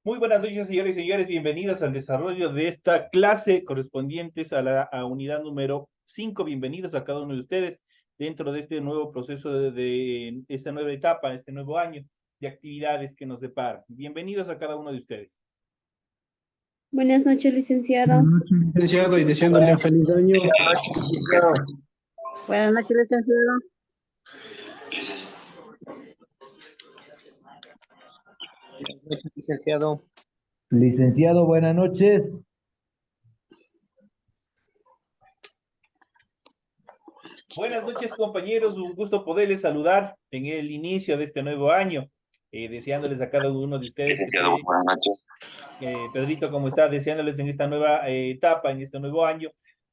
Muy buenas noches, señores y señores. Bienvenidos al desarrollo de esta clase correspondientes a la unidad número 5. Bienvenidos a cada uno de ustedes dentro de este nuevo proceso de esta nueva etapa, este nuevo año de actividades que nos depara. Bienvenidos a cada uno de ustedes. Buenas noches, licenciado. Buenas noches, licenciado, y deseándole un feliz año. Buenas noches, licenciado. Buenas noches, licenciado. Licenciado, buenas noches. Buenas noches, compañeros. Un gusto poderles saludar en el inicio de este nuevo año. Deseándoles a cada uno de ustedes Licenciado, buenas noches. Pedrito, ¿cómo está? Deseándoles en esta nueva etapa, en este nuevo año,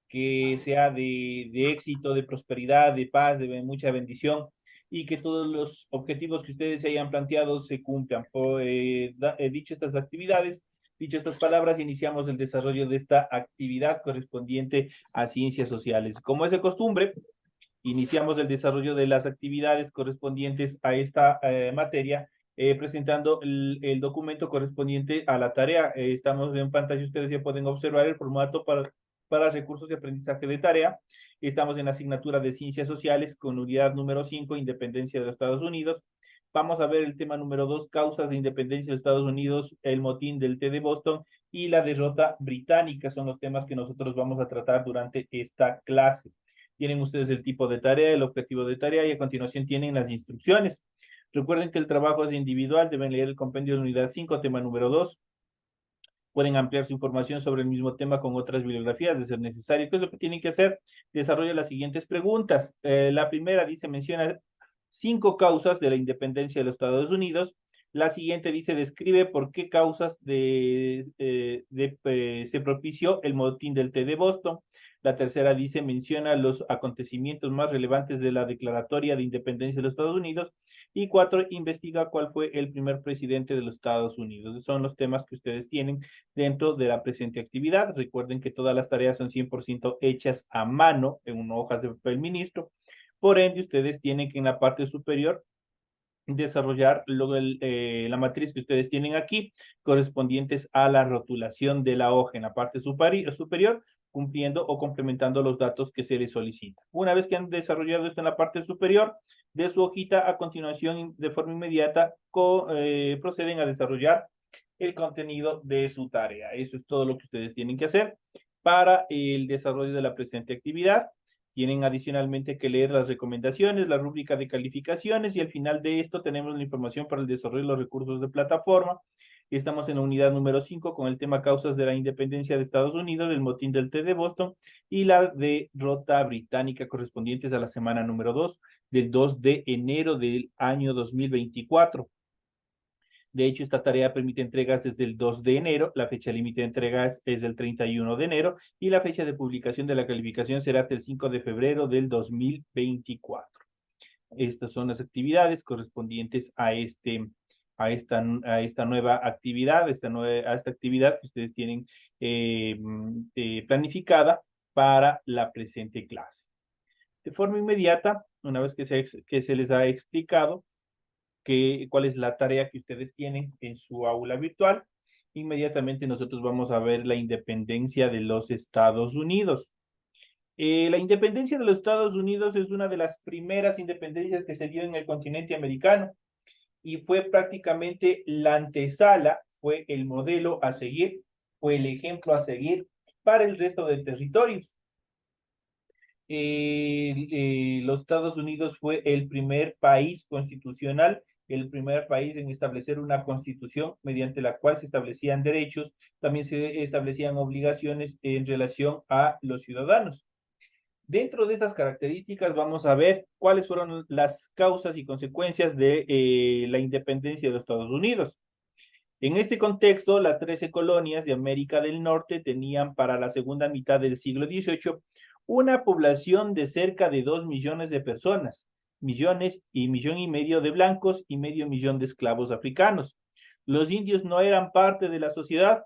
que sea de éxito, de prosperidad, de paz, de mucha bendición y que todos los objetivos que ustedes se hayan planteado se cumplan. Dicho estas actividades, dicho estas palabras, iniciamos el desarrollo de esta actividad correspondiente a ciencias sociales. Como es de costumbre, iniciamos el desarrollo de las actividades correspondientes a esta materia, presentando el documento correspondiente a la tarea. Estamos en pantalla, ustedes ya pueden observar el formato para recursos de aprendizaje de tarea. Estamos en la asignatura de Ciencias Sociales con unidad número 5, Independencia de los Estados Unidos. Vamos a ver el tema número 2, causas de independencia de Estados Unidos, el motín del té de Boston y la derrota británica. Son los temas que nosotros vamos a tratar durante esta clase. Tienen ustedes el tipo de tarea, el objetivo de tarea y a continuación tienen las instrucciones. Recuerden que el trabajo es individual, deben leer el compendio de la unidad 5, tema número 2. Pueden ampliar su información sobre el mismo tema con otras bibliografías de ser necesario. ¿Qué es lo que tienen que hacer? Desarrolla las siguientes preguntas. La primera dice, menciona 5 causas de la independencia de los Estados Unidos. La siguiente dice, describe por qué causas se propició el motín del té de Boston. La tercera dice, menciona los acontecimientos más relevantes de la Declaratoria de Independencia de los Estados Unidos. Y 4, investiga cuál fue el primer presidente de los Estados Unidos. Esos son los temas que ustedes tienen dentro de la presente actividad. Recuerden que todas las tareas son 100% hechas a mano en hojas de papel ministro. Por ende, ustedes tienen que en la parte superior desarrollar la matriz que ustedes tienen aquí, correspondientes a la rotulación de la hoja en la parte superior, cumpliendo o complementando los datos que se les solicitan. Una vez que han desarrollado esto en la parte superior de su hojita, a continuación, de forma inmediata, proceden a desarrollar el contenido de su tarea. Eso es todo lo que ustedes tienen que hacer para el desarrollo de la presente actividad. Tienen adicionalmente que leer las recomendaciones, la rúbrica de calificaciones y al final de esto tenemos la información para el desarrollo de los recursos de plataforma. Estamos en la unidad número 5 con el tema causas de la independencia de Estados Unidos, el motín del té de Boston y la derrota británica correspondientes a la semana número 2 del 2 de enero del año 2024. De hecho, esta tarea permite entregas desde el 2 de enero, la fecha límite de entregas es el 31 de enero y la fecha de publicación de la calificación será hasta el 5 de febrero del 2024. Estas son las actividades correspondientes a esta nueva actividad, a esta actividad que ustedes tienen planificada para la presente clase. De forma inmediata, una vez que se les ha explicado cuál es la tarea que ustedes tienen en su aula virtual, inmediatamente nosotros vamos a ver la independencia de los Estados Unidos. La independencia de los Estados Unidos es una de las primeras independencias que se dio en el continente americano y fue prácticamente la antesala, fue el modelo a seguir, fue el ejemplo a seguir para el resto de territorios. Los Estados Unidos fue el primer país constitucional, el primer país en establecer una constitución mediante la cual se establecían derechos, también se establecían obligaciones en relación a los ciudadanos. Dentro de estas características vamos a ver cuáles fueron las causas y consecuencias de la independencia de los Estados Unidos. En este contexto, las 13 colonias de América del Norte tenían para la segunda mitad del siglo XVIII una población de cerca de 2 millones de personas, millones y millón y medio de blancos y medio millón de esclavos africanos. Los indios no eran parte de la sociedad,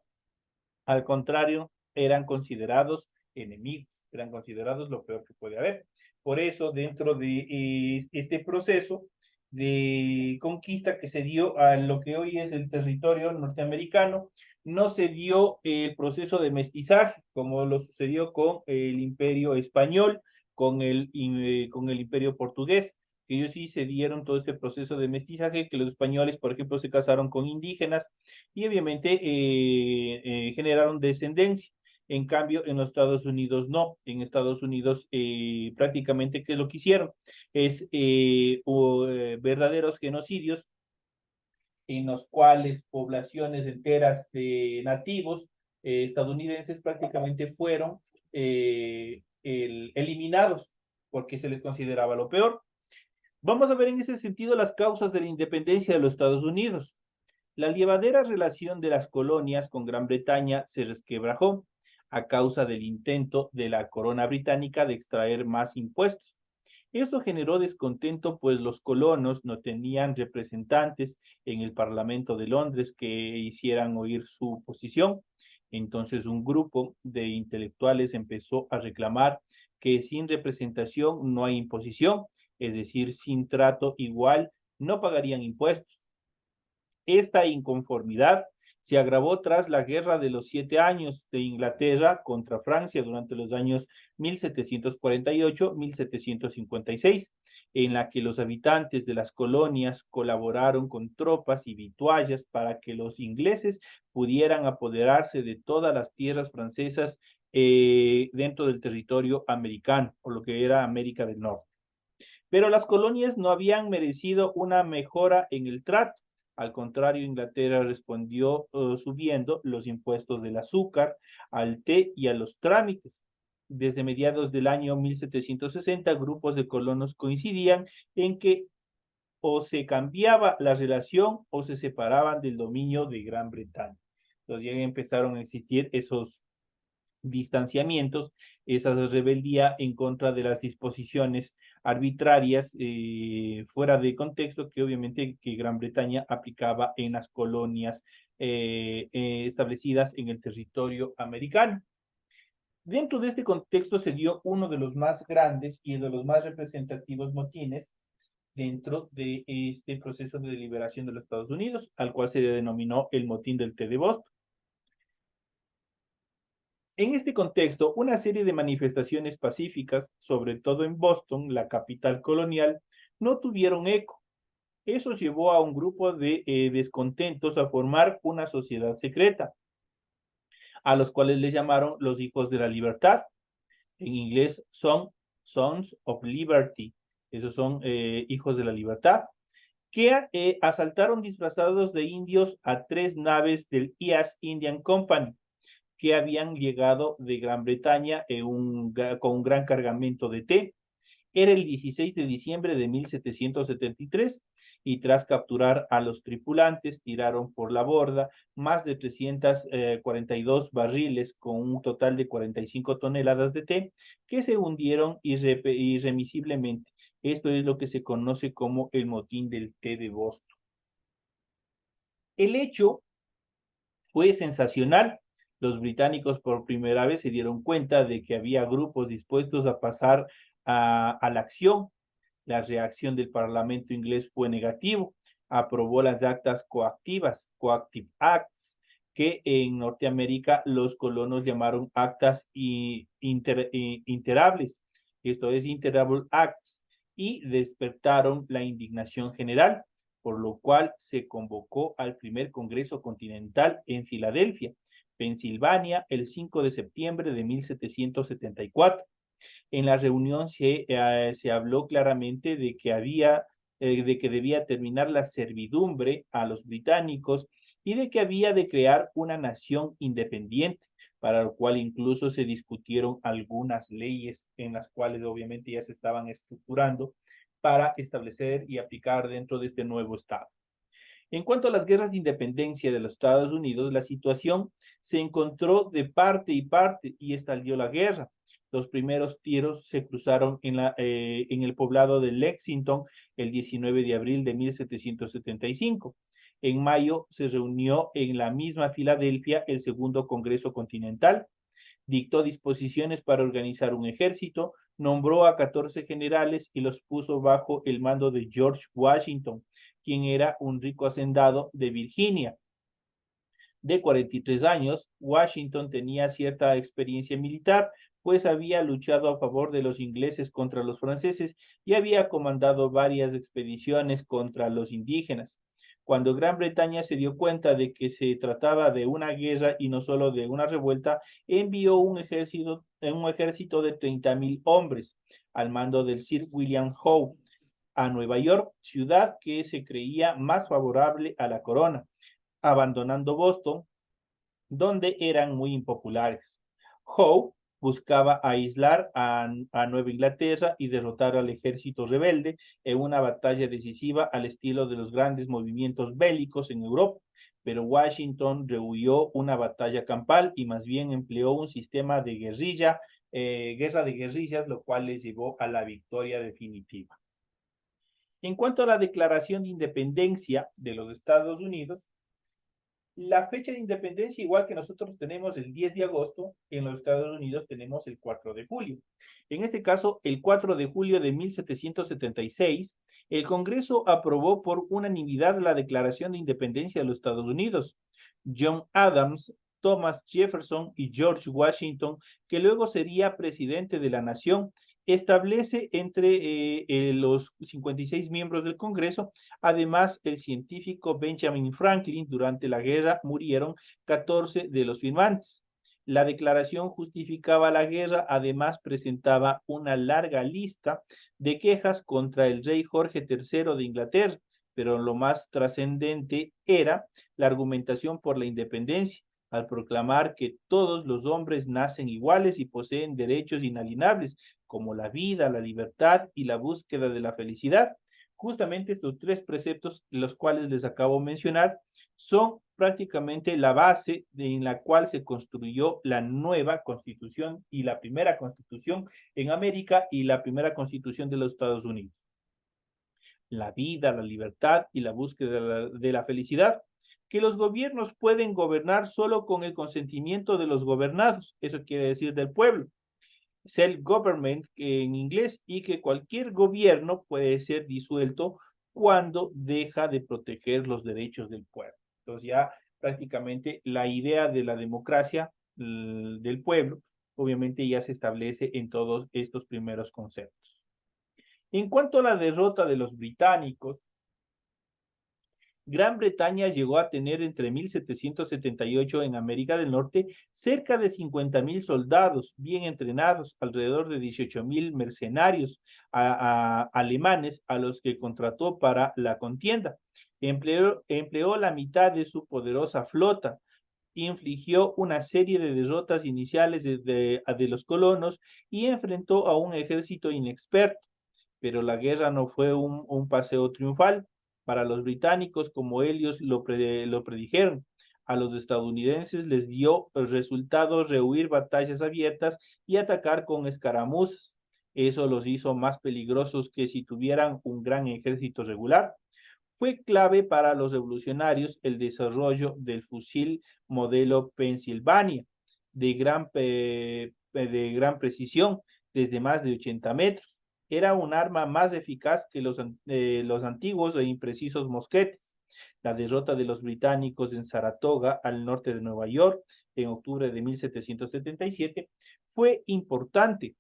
al contrario, eran considerados enemigos, eran considerados lo peor que puede haber. Por eso, dentro de este proceso de conquista que se dio a lo que hoy es el territorio norteamericano, no se dio el proceso de mestizaje, como lo sucedió con el Imperio Español, con el Imperio Portugués, que ellos sí se dieron todo este proceso de mestizaje, que los españoles, por ejemplo, se casaron con indígenas y obviamente generaron descendencia. En cambio, en los Estados Unidos no. En Estados Unidos prácticamente, ¿qué es lo que hicieron? Es verdaderos genocidios en los cuales poblaciones enteras de nativos estadounidenses prácticamente fueron eliminados porque se les consideraba lo peor. Vamos a ver en ese sentido las causas de la independencia de los Estados Unidos. La llevadera relación de las colonias con Gran Bretaña se resquebrajó a causa del intento de la corona británica de extraer más impuestos. Eso generó descontento, pues los colonos no tenían representantes en el Parlamento de Londres que hicieran oír su posición. Entonces un grupo de intelectuales empezó a reclamar que sin representación no hay imposición, es decir, sin trato igual no pagarían impuestos. Esta inconformidad se agravó tras la Guerra de los 7 Años de Inglaterra contra Francia durante los años 1748-1756, en la que los habitantes de las colonias colaboraron con tropas y vituallas para que los ingleses pudieran apoderarse de todas las tierras francesas dentro del territorio americano, o lo que era América del Norte. Pero las colonias no habían merecido una mejora en el trato. Al contrario, Inglaterra respondió subiendo los impuestos del azúcar, al té y a los trámites. Desde mediados del año 1760, grupos de colonos coincidían en que o se cambiaba la relación o se separaban del dominio de Gran Bretaña. Entonces ya empezaron a existir esos distanciamientos, esa rebeldía en contra de las disposiciones arbitrarias fuera de contexto que obviamente que Gran Bretaña aplicaba en las colonias establecidas en el territorio americano. Dentro de este contexto se dio uno de los más grandes y de los más representativos motines dentro de este proceso de liberación de los Estados Unidos, al cual se denominó el motín del té de Boston. En este contexto, una serie de manifestaciones pacíficas, sobre todo en Boston, la capital colonial, no tuvieron eco. Eso llevó a un grupo de descontentos a formar una sociedad secreta, a los cuales les llamaron los Hijos de la Libertad. En inglés son Sons of Liberty. Esos son Hijos de la Libertad, que asaltaron disfrazados de indios a 3 naves del East Indian Company, que habían llegado de Gran Bretaña con un gran cargamento de té. Era el 16 de diciembre de 1773 y tras capturar a los tripulantes tiraron por la borda más de 342 barriles con un total de 45 toneladas de té que se hundieron irremisiblemente. Esto es lo que se conoce como el motín del té de Boston. El hecho fue sensacional. Los británicos por primera vez se dieron cuenta de que había grupos dispuestos a pasar a la acción. La reacción del Parlamento inglés fue negativo. Aprobó las actas coactivas, Coactive Acts, que en Norteamérica los colonos llamaron actas interables, esto es Interable Acts, y despertaron la indignación general, por lo cual se convocó al primer Congreso Continental en Filadelfia, Pensilvania, el 5 de septiembre de 1774. En la reunión se habló claramente de que debía terminar la servidumbre a los británicos y de que había de crear una nación independiente, para lo cual incluso se discutieron algunas leyes en las cuales obviamente ya se estaban estructurando para establecer y aplicar dentro de este nuevo Estado. En cuanto a las guerras de independencia de los Estados Unidos, la situación se encontró de parte y parte y estalló la guerra. Los primeros tiros se cruzaron en el poblado de Lexington el 19 de abril de 1775. En mayo se reunió en la misma Filadelfia el segundo Congreso Continental. Dictó disposiciones para organizar un ejército, nombró a 14 generales y los puso bajo el mando de George Washington, quien era un rico hacendado de Virginia. De 43 años, Washington tenía cierta experiencia militar, pues había luchado a favor de los ingleses contra los franceses y había comandado varias expediciones contra los indígenas. Cuando Gran Bretaña se dio cuenta de que se trataba de una guerra y no solo de una revuelta, envió un ejército de 30,000 hombres al mando del Sir William Howe a Nueva York, ciudad que se creía más favorable a la corona, abandonando Boston, donde eran muy impopulares. Howe buscaba aislar a Nueva Inglaterra y derrotar al ejército rebelde en una batalla decisiva al estilo de los grandes movimientos bélicos en Europa, pero Washington rehuyó una batalla campal y más bien empleó un sistema de guerra de guerrillas, lo cual les llevó a la victoria definitiva. En cuanto a la Declaración de Independencia de los Estados Unidos, la fecha de independencia, igual que nosotros tenemos el 10 de agosto, en los Estados Unidos tenemos el 4 de julio. En este caso, el 4 de julio de 1776, el Congreso aprobó por unanimidad la Declaración de Independencia de los Estados Unidos. John Adams, Thomas Jefferson y George Washington, que luego sería presidente de la nación, establece entre los 56 miembros del Congreso. Además, el científico Benjamin Franklin, durante la guerra murieron 14 de los firmantes. La declaración justificaba la guerra, además presentaba una larga lista de quejas contra el rey Jorge III de Inglaterra, pero lo más trascendente era la argumentación por la independencia, al proclamar que todos los hombres nacen iguales y poseen derechos inalienables, como la vida, la libertad y la búsqueda de la felicidad. Justamente estos tres preceptos, los cuales les acabo de mencionar, son prácticamente la base en la cual se construyó la nueva constitución y la primera constitución en América y la primera constitución de los Estados Unidos. La vida, la libertad y la búsqueda de la felicidad, que los gobiernos pueden gobernar solo con el consentimiento de los gobernados, eso quiere decir del pueblo, self-government en inglés, y que cualquier gobierno puede ser disuelto cuando deja de proteger los derechos del pueblo. Entonces ya prácticamente la idea de la democracia del pueblo obviamente ya se establece en todos estos primeros conceptos. En cuanto a la derrota de los británicos, Gran Bretaña llegó a tener entre 1778 en América del Norte cerca de 50,000 soldados bien entrenados, alrededor de 18,000 mercenarios alemanes a los que contrató para la contienda. Empleó la mitad de su poderosa flota, infligió una serie de derrotas iniciales de los colonos y enfrentó a un ejército inexperto, pero la guerra no fue un paseo triunfal para los británicos, como ellos lo predijeron. A los estadounidenses les dio el resultado rehuir batallas abiertas y atacar con escaramuzas. Eso los hizo más peligrosos que si tuvieran un gran ejército regular. Fue clave para los revolucionarios el desarrollo del fusil modelo Pennsylvania, de gran precisión, desde más de 80 metros. Era un arma más eficaz que los antiguos e imprecisos mosquetes. La derrota de los británicos en Saratoga, al norte de Nueva York, en octubre de 1777, fue importante.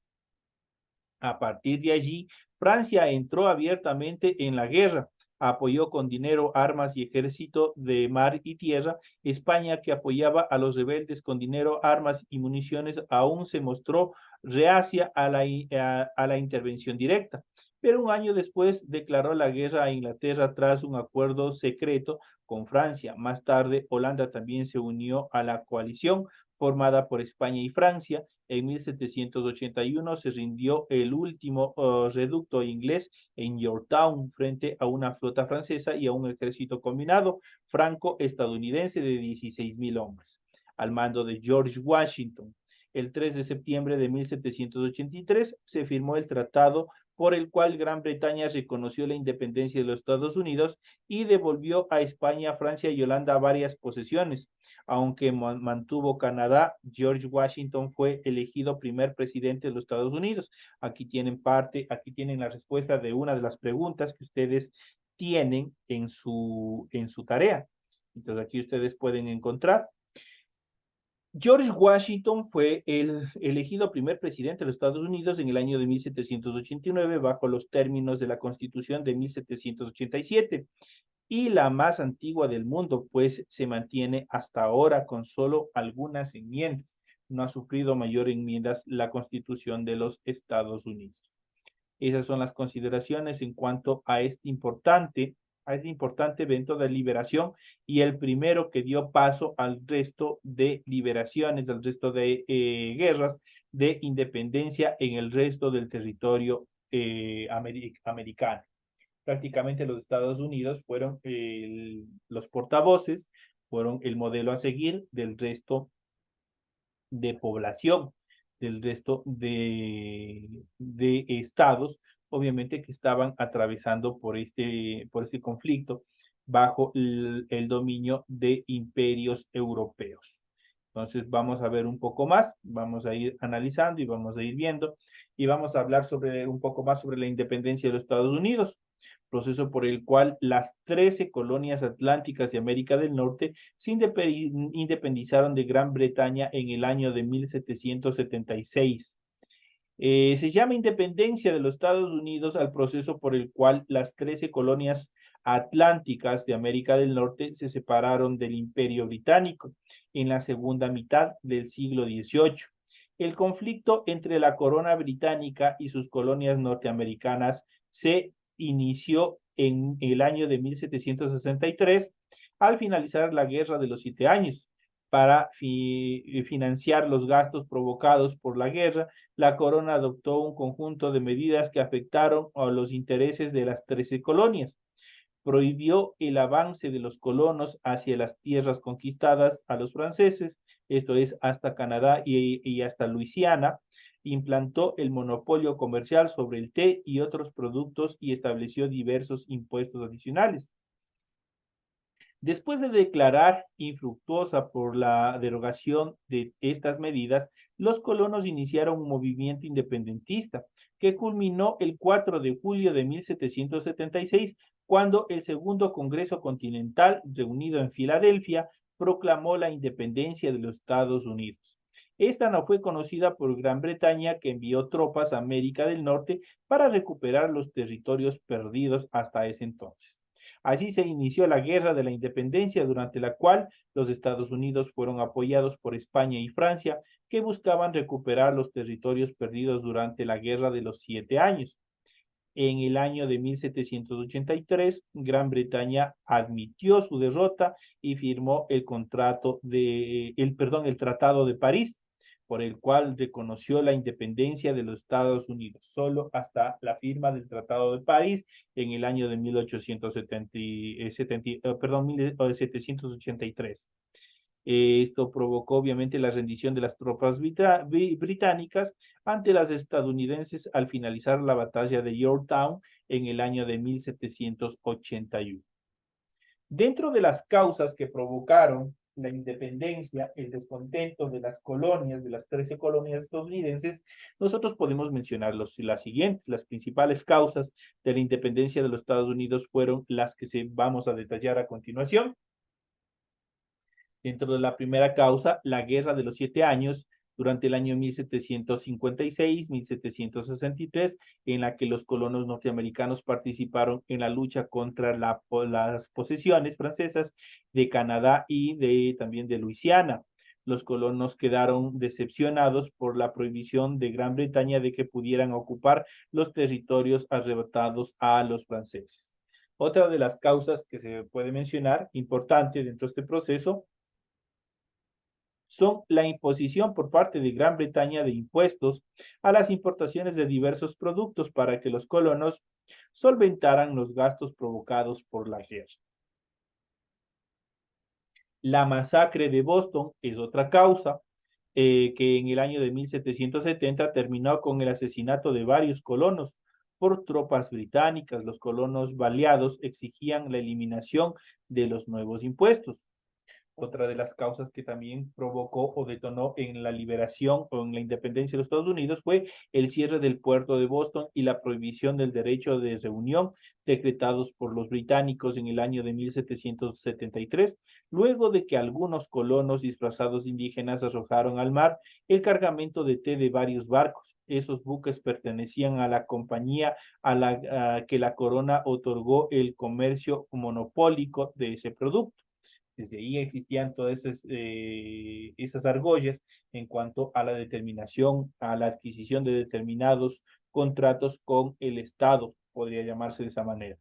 A partir de allí, Francia entró abiertamente en la guerra, apoyó con dinero, armas y ejército de mar y tierra. España, que apoyaba a los rebeldes con dinero, armas y municiones, aún se mostró reacia a la intervención directa, pero un año después declaró la guerra a Inglaterra tras un acuerdo secreto con Francia. Más tarde, Holanda también se unió a la coalición formada por España y Francia. En 1781 se rindió el último reducto inglés en Yorktown frente a una flota francesa y a un ejército combinado franco-estadounidense de 16,000 hombres, al mando de George Washington. El 3 de septiembre de 1783 se firmó el tratado por el cual Gran Bretaña reconoció la independencia de los Estados Unidos y devolvió a España, Francia y Holanda varias posesiones. Aunque mantuvo Canadá, George Washington fue elegido primer presidente de los Estados Unidos. Aquí tienen la respuesta de una de las preguntas que ustedes tienen en su tarea. Entonces aquí ustedes pueden encontrar. George Washington fue el elegido primer presidente de los Estados Unidos en el año de 1789 bajo los términos de la Constitución de 1787 y la más antigua del mundo, pues se mantiene hasta ahora con solo algunas enmiendas. No ha sufrido mayor enmiendas la Constitución de los Estados Unidos. Esas son las consideraciones en cuanto a este importante evento de liberación y el primero que dio paso al resto de liberaciones, al resto de guerras de independencia en el resto del territorio americano. Prácticamente los Estados Unidos fueron los portavoces, fueron el modelo a seguir del resto de población, del resto de estados, obviamente que estaban atravesando por este conflicto bajo el dominio de imperios europeos. Entonces vamos a ver un poco más, vamos a ir analizando y vamos a ir viendo y vamos a hablar un poco más sobre la independencia de los Estados Unidos, proceso por el cual las 13 colonias atlánticas de América del Norte se independizaron de Gran Bretaña en el año de 1776. Se llama independencia de los Estados Unidos al proceso por el cual las 13 colonias atlánticas de América del Norte se separaron del Imperio Británico en la segunda mitad del siglo XVIII. El conflicto entre la corona británica y sus colonias norteamericanas se inició en el año de 1763 al finalizar la Guerra de los 7 Años. Para financiar los gastos provocados por la guerra, la corona adoptó un conjunto de medidas que afectaron a los intereses de las 13 colonias. Prohibió el avance de los colonos hacia las tierras conquistadas a los franceses, esto es hasta Canadá y hasta Luisiana. Implantó el monopolio comercial sobre el té y otros productos y estableció diversos impuestos adicionales. Después de declarar infructuosa por la derogación de estas medidas, los colonos iniciaron un movimiento independentista que culminó el 4 de julio de 1776, cuando el Segundo Congreso Continental, reunido en Filadelfia, proclamó la independencia de los Estados Unidos. Esta no fue conocida por Gran Bretaña, que envió tropas a América del Norte para recuperar los territorios perdidos hasta ese entonces. Allí se inició la Guerra de la Independencia, durante la cual los Estados Unidos fueron apoyados por España y Francia, que buscaban recuperar los territorios perdidos durante la Guerra de los 7 Años. En el año de 1783, Gran Bretaña admitió su derrota y firmó el Tratado de París, por el cual reconoció la independencia de los Estados Unidos, solo hasta la firma del Tratado de París en el año de 1783. Esto provocó obviamente la rendición de las tropas británicas ante las estadounidenses al finalizar la batalla de Yorktown en el año de 1781. Dentro de las causas que provocaron la independencia, el descontento de las colonias, de las 13 colonias estadounidenses, nosotros podemos mencionar las siguientes. Las principales causas de la independencia de los Estados Unidos fueron las que vamos a detallar a continuación. Dentro de la primera causa, la Guerra de los 7 Años, durante el año 1756-1763, en la que los colonos norteamericanos participaron en la lucha contra las posesiones francesas de Canadá y también de Luisiana. Los colonos quedaron decepcionados por la prohibición de Gran Bretaña de que pudieran ocupar los territorios arrebatados a los franceses. Otra de las causas que se puede mencionar, importante dentro de este proceso, son la imposición por parte de Gran Bretaña de impuestos a las importaciones de diversos productos para que los colonos solventaran los gastos provocados por la guerra. La masacre de Boston es otra causa que en el año de 1770 terminó con el asesinato de varios colonos por tropas británicas. Los colonos baleados exigían la eliminación de los nuevos impuestos. Otra de las causas que también provocó o detonó en la liberación o en la independencia de los Estados Unidos fue el cierre del puerto de Boston y la prohibición del derecho de reunión decretados por los británicos en el año de 1773, luego de que algunos colonos disfrazados de indígenas arrojaron al mar el cargamento de té de varios barcos. Esos buques pertenecían a la compañía que la corona otorgó el comercio monopólico de ese producto. Desde ahí existían todas esas argollas en cuanto a la determinación, a la adquisición de determinados contratos con el Estado, podría llamarse de esa manera.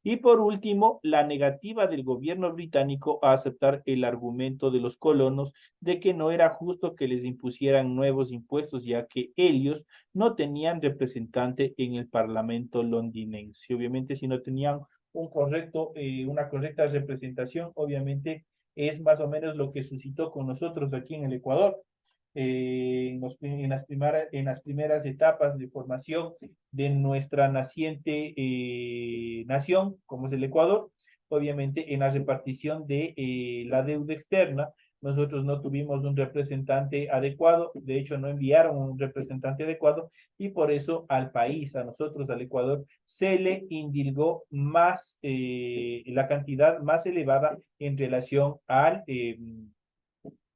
Y por último, la negativa del gobierno británico a aceptar el argumento de los colonos de que no era justo que les impusieran nuevos impuestos, ya que ellos no tenían representante en el parlamento londinense. Obviamente, si no tenían una correcta representación, obviamente es más o menos lo que suscitó con nosotros aquí en el Ecuador. En las primeras etapas de formación de nuestra naciente nación, como es el Ecuador, obviamente en la repartición de la deuda externa, nosotros no tuvimos un representante adecuado, de hecho no enviaron un representante adecuado y por eso al país, a nosotros, al Ecuador, se le indilgó más, la cantidad más elevada en relación a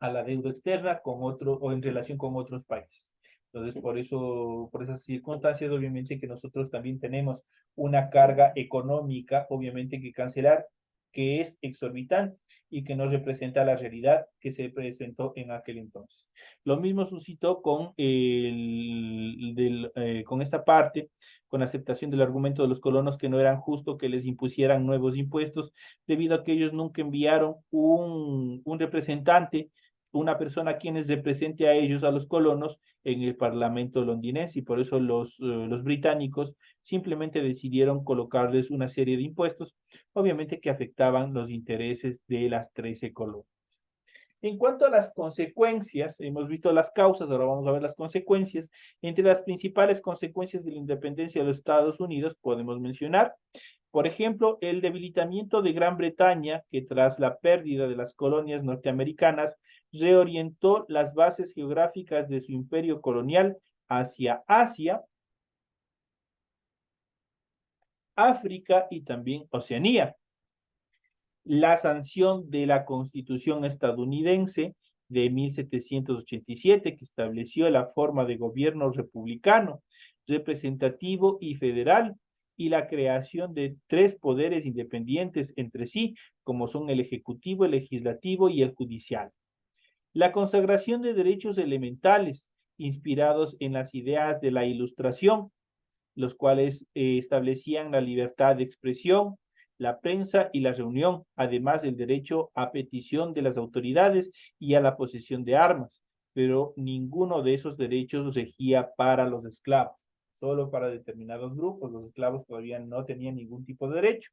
la deuda externa con otro o en relación con otros países. Entonces, por eso, por esas circunstancias, obviamente que nosotros también tenemos una carga económica, obviamente que cancelar, que es exorbitante y que no representa la realidad que se presentó en aquel entonces. Lo mismo suscitó con esta parte, con la aceptación del argumento de los colonos que no eran justo que les impusieran nuevos impuestos, debido a que ellos nunca enviaron un representante, una persona quienes represente a ellos, a los colonos, en el parlamento londinense, y por eso los británicos simplemente decidieron colocarles una serie de impuestos, obviamente que afectaban los intereses de las 13 colonias. En cuanto a las consecuencias, hemos visto las causas, ahora vamos a ver las consecuencias. Entre las principales consecuencias de la independencia de los Estados Unidos podemos mencionar, por ejemplo, el debilitamiento de Gran Bretaña, que tras la pérdida de las colonias norteamericanas, reorientó las bases geográficas de su imperio colonial hacia Asia, África y también Oceanía. La sanción de la Constitución estadounidense de 1787, que estableció la forma de gobierno republicano, representativo y federal, y la creación de 3 poderes independientes entre sí, como son el ejecutivo, el legislativo y el judicial. La consagración de derechos elementales, inspirados en las ideas de la Ilustración, los cuales establecían la libertad de expresión, la prensa y la reunión, además del derecho a petición de las autoridades y a la posesión de armas, pero ninguno de esos derechos regía para los esclavos, solo para determinados grupos. Los esclavos todavía no tenían ningún tipo de derecho.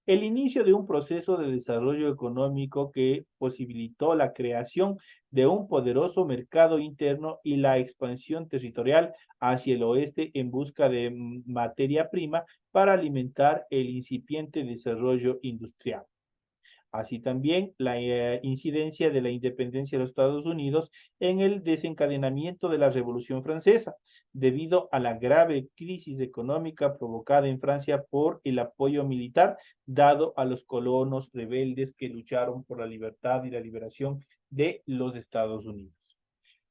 El inicio de un proceso de desarrollo económico que posibilitó la creación de un poderoso mercado interno y la expansión territorial hacia el oeste en busca de materia prima para alimentar el incipiente desarrollo industrial. Así también la incidencia de la independencia de los Estados Unidos en el desencadenamiento de la Revolución Francesa, debido a la grave crisis económica provocada en Francia por el apoyo militar dado a los colonos rebeldes que lucharon por la libertad y la liberación de los Estados Unidos.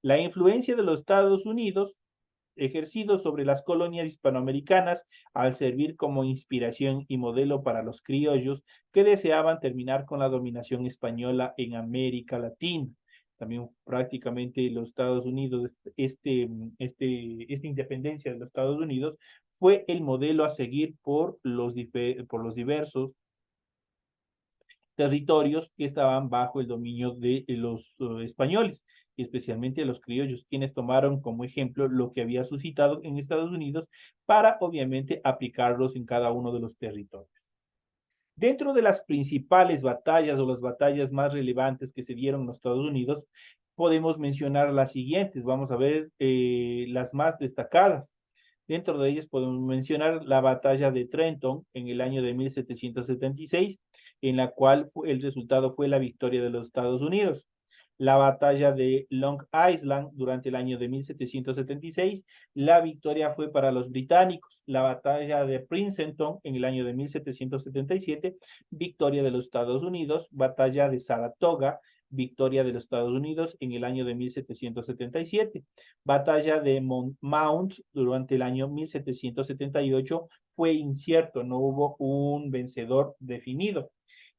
La influencia de los Estados Unidos ejercido sobre las colonias hispanoamericanas al servir como inspiración y modelo para los criollos que deseaban terminar con la dominación española en América Latina. También prácticamente los Estados Unidos, esta independencia de los Estados Unidos fue el modelo a seguir por los diversos territorios que estaban bajo el dominio de los españoles, y especialmente los criollos, quienes tomaron como ejemplo lo que había suscitado en Estados Unidos para obviamente aplicarlos en cada uno de los territorios. Dentro de las principales batallas o las batallas más relevantes que se dieron en los Estados Unidos, podemos mencionar las siguientes. Vamos a ver las más destacadas. Dentro de ellas podemos mencionar la batalla de Trenton en el año de 1776, en la cual el resultado fue la victoria de los Estados Unidos. La batalla de Long Island durante el año de 1776, la victoria fue para los británicos. La batalla de Princeton en el año de 1777, victoria de los Estados Unidos. Batalla de Saratoga, victoria de los Estados Unidos en el año de 1777. Batalla de Monmouth durante el año 1778 fue incierto, no hubo un vencedor definido.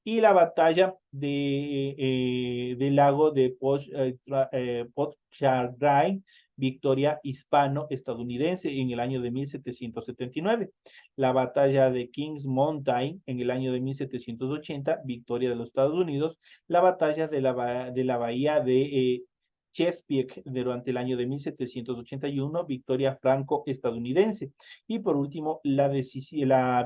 Y la batalla del lago de Pontchartrain, victoria hispano-estadounidense en el año de 1779. La batalla de Kings Mountain en el año de 1780, victoria de los Estados Unidos. La batalla de la bahía de Chesapeake durante el año de 1781, victoria franco-estadounidense. Y por último, la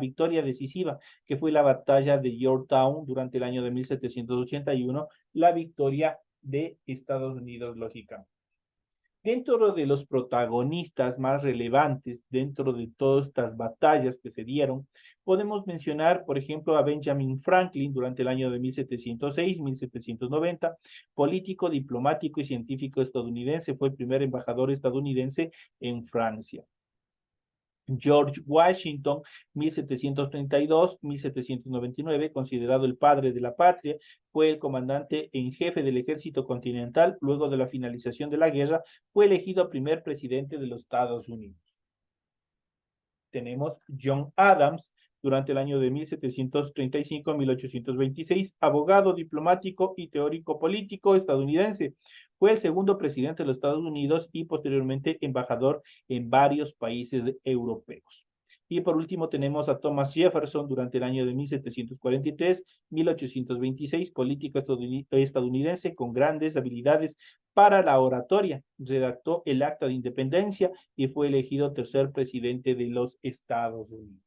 victoria decisiva, que fue la batalla de Yorktown durante el año de 1781, la victoria de Estados Unidos, lógicamente. Dentro de los protagonistas más relevantes, dentro de todas estas batallas que se dieron, podemos mencionar, por ejemplo, a Benjamin Franklin durante el año de 1706-1790, político, diplomático y científico estadounidense, fue el primer embajador estadounidense en Francia. George Washington, 1732-1799, considerado el padre de la patria, fue el comandante en jefe del ejército continental. Luego de la finalización de la guerra, fue elegido primer presidente de los Estados Unidos. Tenemos John Adams, durante el año de 1735-1826, abogado, diplomático y teórico político estadounidense. Fue el segundo presidente de los Estados Unidos y posteriormente embajador en varios países europeos. Y por último tenemos a Thomas Jefferson durante el año de 1743-1826, político estadounidense con grandes habilidades para la oratoria. Redactó el Acta de Independencia y fue elegido tercer presidente de los Estados Unidos.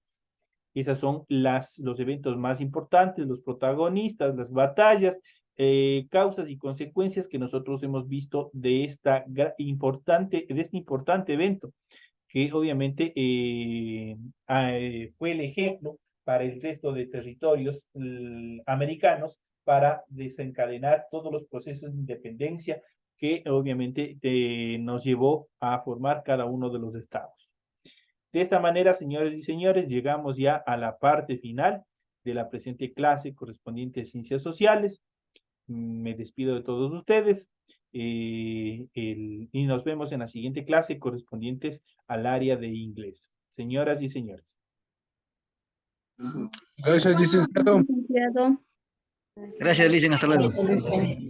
Esos son los eventos más importantes, los protagonistas, las batallas, causas y consecuencias que nosotros hemos visto de este importante evento, que obviamente fue el ejemplo para el resto de territorios americanos para desencadenar todos los procesos de independencia que obviamente nos llevó a formar cada uno de los estados. De esta manera, señores y señores, llegamos ya a la parte final de la presente clase correspondiente a Ciencias Sociales. Me despido de todos ustedes y nos vemos en la siguiente clase correspondientes al área de inglés. Señoras y señores. Gracias, licenciado. Licenciado. Gracias, Licen. Hasta luego.